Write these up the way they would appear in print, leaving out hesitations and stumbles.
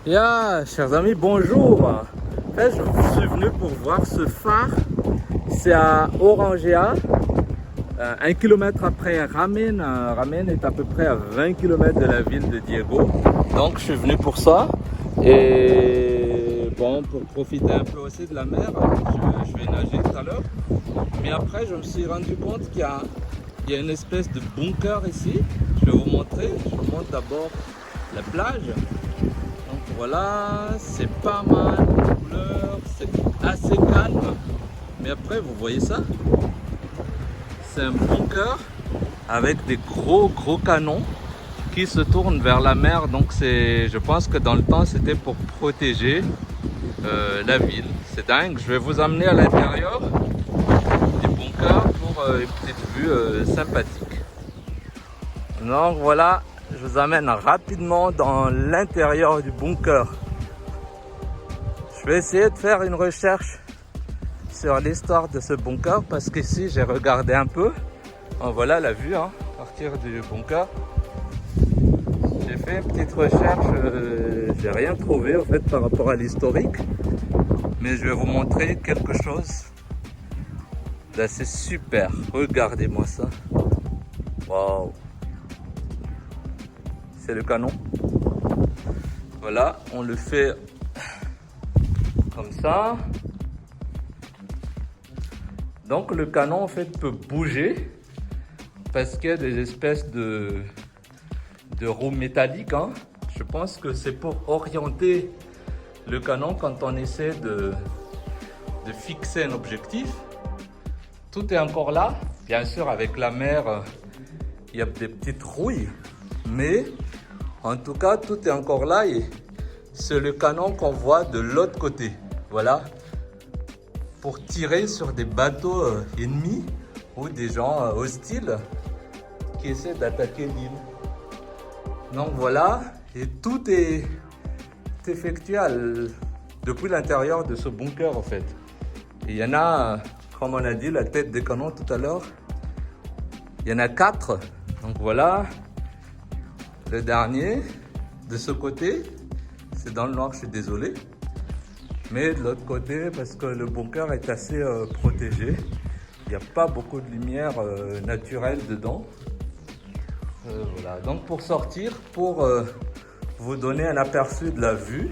Chers amis, bonjour. En fait, je suis venu pour voir ce phare. C'est à Orangea, 1 km après Ramen. Ramen est à peu près à 20 km de la ville de Diego. Donc, je suis venu pour ça. Et bon, pour profiter un peu aussi de la mer, je vais nager tout à l'heure. Mais après, je me suis rendu compte qu'il y a une espèce de bunker ici. Je vais vous montrer. Je vous montre d'abord la plage. Donc voilà, c'est pas mal de couleurs, c'est assez calme. Mais après, vous voyez ça? C'est un bunker avec des gros canons qui se tournent vers la mer. Donc je pense que dans le temps, c'était pour protéger la ville. C'est dingue. Je vais vous emmener à l'intérieur du bunker pour une petite vue sympathique. Donc voilà. Je vous amène rapidement dans l'intérieur du bunker. Je vais essayer de faire une recherche sur l'histoire de ce bunker parce qu'ici j'ai regardé un peu. En voilà la vue à partir du bunker. J'ai fait une petite recherche, j'ai rien trouvé en fait par rapport à l'historique. Mais je vais vous montrer quelque chose d'assez super. Regardez-moi ça. Waouh! C'est le canon. Voilà, on le fait comme ça. Donc le canon en fait peut bouger parce qu'il y a des espèces de roues métalliques. Je pense que c'est pour orienter le canon quand on essaie de fixer un objectif. Tout est encore là. Bien sûr, avec la mer, il y a des petites rouilles, mais en tout cas, tout est encore là et c'est le canon qu'on voit de l'autre côté. Voilà, pour tirer sur des bateaux ennemis ou des gens hostiles qui essaient d'attaquer l'île. Donc voilà, et tout est effectué depuis l'intérieur de ce bunker en fait. Et il y en a, comme on a dit, la tête des canons tout à l'heure. Il y en a 4. Donc voilà. Le dernier, de ce côté, c'est dans le noir, je suis désolé. Mais de l'autre côté, parce que le bunker est assez protégé, il n'y a pas beaucoup de lumière naturelle dedans. Voilà, donc pour sortir, pour vous donner un aperçu de la vue,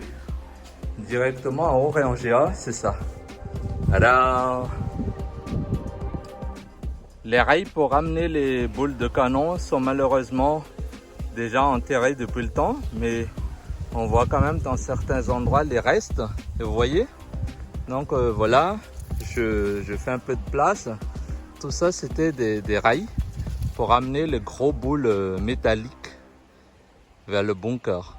directement à Orangea, c'est ça. Alors, les rails pour ramener les boules de canon sont malheureusement déjà enterré depuis le temps, mais on voit quand même dans certains endroits les restes, et vous voyez. Donc voilà, je fais un peu de place. Tout ça c'était des rails pour amener les gros boules métalliques vers le bunker.